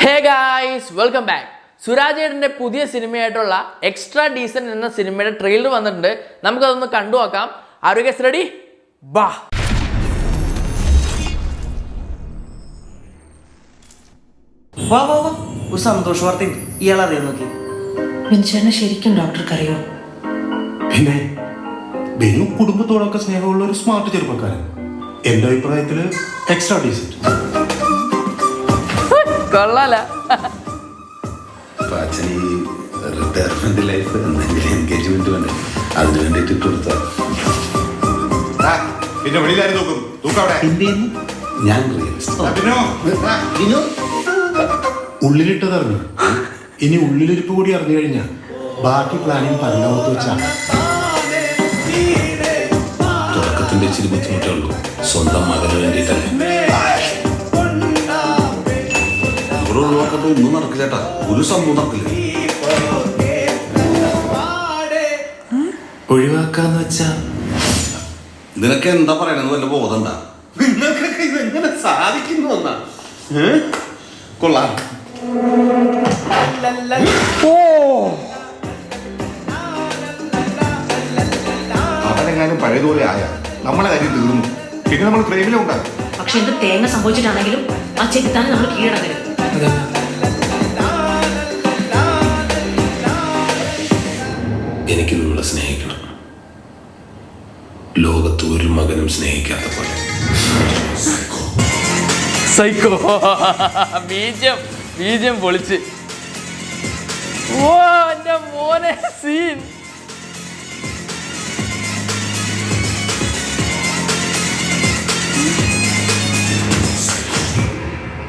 ഹേ guys, welcome back. സുരാജേട്ടൻ്റെ പുതിയ സിനിമയായിട്ടുള്ള എക്സ്ട്രാ ഡീസൻറ്റ് എന്ന സിനിമയുടെ ട്രെയിലർ വന്നിട്ടുണ്ട്. നമുക്കതൊന്ന് കണ്ടു നോക്കാം. ആരോഗ്യ റെഡി? ബാ. വാ വാ വാ, ഒരു സന്തോഷ വാർത്ത ഇയാൾ അറിയാൻ നോക്കി. ബിൻചേട്ടനെ ശരിക്കും ഡോക്ടർക്ക് അറിയോ? പിന്നെ ബിനു കുടുംബത്തോടൊക്കെ സ്നേഹമുള്ള ഒരു സ്മാർട്ട് ചെറുപ്പക്കാരൻ. എന്റെ അഭിപ്രായത്തില് എക്സ്ട്രാ ഡീസന്റ്. കൊള്ളാല. അച്ഛൻ ഈ റിട്ടയർമെന്റ് ലൈഫ് എന്തെങ്കിലും എൻഗേജ്മെന്റ് വേണ്ടേ, അതിന് വേണ്ടിട്ട് ഇട്ടുകൊടുത്ത. പിന്നെ വെളിയിലാരും നോക്കും. ഞാൻ റിയലിസ്റ്റ്. ഉള്ളിലിട്ടതറിഞ്ഞു. ഇനി ഉള്ളിലിരിപ്പ് കൂടി അറിഞ്ഞു കഴിഞ്ഞാൽ ബാക്കി പ്ലാനിങ് പരലോകത്ത് വെച്ചാണ്. തുടക്കത്തിന്റെ ഇച്ചിരി ബുദ്ധിമുട്ടേ ഉള്ളൂ. സ്വന്തം മകന് വേണ്ടിയിട്ടല്ലേ. ഒഴിവാക്കപ്പോ ഒന്നും നടക്കില്ല ചേട്ടാ, ഒരു സംഭവം നടക്കില്ല. ഒഴിവാക്കാന്ന് വെച്ചാ നിനക്ക് എന്താ പറയണെന്ന് വല്ല ബോധണ്ട? നിങ്ങൾക്കൊക്കെ ഇതെങ്ങനെ സാധിക്കുന്നു എന്നാ? കൊള്ളാം. അവനെങ്ങാനും പഴയതുപോലെ ആയ നമ്മളെ കാര്യം തീർന്നു. പിന്നെ നമ്മൾ പ്രേമിലുണ്ടാകും. പക്ഷെ എന്ത് തേങ്ങ സംഭവിച്ചിട്ടാണെങ്കിലും ആ ചെകുത്താനെ നമ്മൾ കീഴടങ്ങരുത്. എനിക്ക് നിങ്ങളെ സ്നേഹിക്കണം, ലോകത്ത് ഒരു മകനും സ്നേഹിക്കാത്ത പോലെ. സൈക്കോ. ബീജം പൊളിച്ച്. ഓ എൻ്റെ മോനെ സീൻ.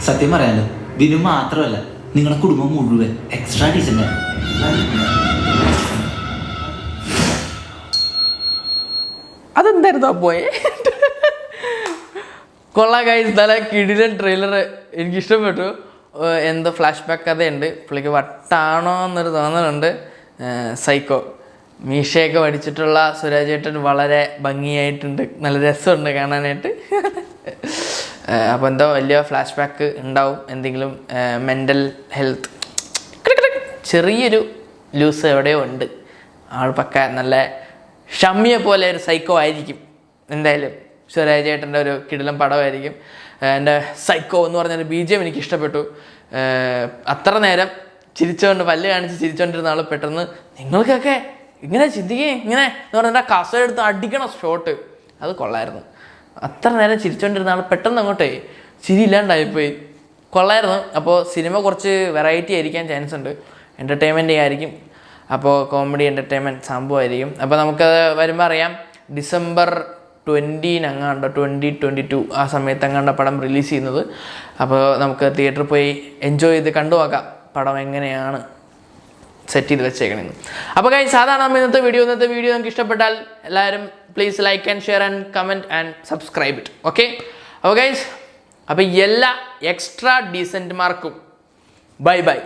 സത്യം പറയാലോ, ബിനു മാത്രമല്ല നിങ്ങളുടെ കുടുംബം മുഴുവൻ എക്സ്ട്രാ ഡീസന്റ് ആണ്. അതെന്തായിരുന്നു പോയെ? കൊള്ളാം ഗൈസ്, നല്ല കിടിലൻ ട്രെയിലർ. എനിക്കിഷ്ടപ്പെട്ടു. എന്തോ ഫ്ലാഷ് ബാക്ക് കഥയുണ്ട്. പുള്ളിക്ക് വട്ടാണോ എന്നൊരു തോന്നലുണ്ട്. സൈക്കോ മീശയൊക്കെ പഠിച്ചിട്ടുള്ള സുരാജേട്ടൻ വളരെ ഭംഗിയായിട്ടുണ്ട്. നല്ല രസമുണ്ട് കാണാനായിട്ട്. അപ്പോൾ എന്തോ വലിയ ഫ്ലാഷ് ബാക്ക് ഉണ്ടാവും. എന്തെങ്കിലും മെൻ്റൽ ഹെൽത്ത് ചെറിയൊരു ലൂസ് എവിടെയോ ഉണ്ട്. ആൾ പക്ക നല്ല ഷമ്മിയെ പോലെ ഒരു സൈക്കോ ആയിരിക്കും. എന്തായാലും സുരാജേട്ടൻ്റെ ഒരു കിടിലം പടമായിരിക്കും. എൻ്റെ സൈക്കോ എന്ന് പറഞ്ഞൊരു ബീജം എനിക്ക് ഇഷ്ടപ്പെട്ടു. അത്ര നേരം ചിരിച്ചുകൊണ്ട് പല്ല് കാണിച്ച് ചിരിച്ചുകൊണ്ടിരുന്ന ആൾ പെട്ടെന്ന് നിങ്ങൾക്കൊക്കെ ഇങ്ങനെ ചിന്തിക്കുകയും ഇങ്ങനെ എന്ന് പറഞ്ഞാൽ കസയെടുത്ത് അടിക്കണം ഷോട്ട്. അത് കൊള്ളായിരുന്നു. അത്ര നേരം ചിരിച്ചുകൊണ്ടിരുന്ന ആൾ പെട്ടെന്ന് അങ്ങോട്ടേ ചിരി ഇല്ലാണ്ടായിപ്പോയി. കൊള്ളായിരുന്നു. അപ്പോൾ സിനിമ കുറച്ച് വെറൈറ്റി ആയിരിക്കാൻ ചാൻസ് ഉണ്ട്. എൻ്റർടൈൻമെൻ്റ് ആയിരിക്കും. അപ്പോൾ കോമഡി എൻ്റർടൈൻമെൻറ്റ് സംഭവമായിരിക്കും. അപ്പോൾ നമുക്കത് വരുമ്പോൾ അറിയാം. ഡിസംബർ 2022 ആ സമയത്ത് അങ്ങാണ്ട പടം റിലീസ് ചെയ്യുന്നത്. അപ്പോൾ നമുക്ക് തിയേറ്ററിൽ പോയി എൻജോയ് ചെയ്ത് കണ്ടു നോക്കാം പടം എങ്ങനെയാണ് സെറ്റ് ചെയ്ത് വെച്ചേക്കണെന്ന്. അപ്പോൾ ഗൈസ്, അതാണ് നമ്മൾ ഇന്നത്തെ വീഡിയോ നിങ്ങൾക്ക് ഇഷ്ടപ്പെട്ടാൽ എല്ലാവരും please like and share and comment and subscribe it. Okay. അപ്പോൾ ഗൈസ്, അപ്പോൾ എല്ലാ എക്സ്ട്രാ ഡീസൻറ്റ്മാർക്കും ബൈ ബൈ.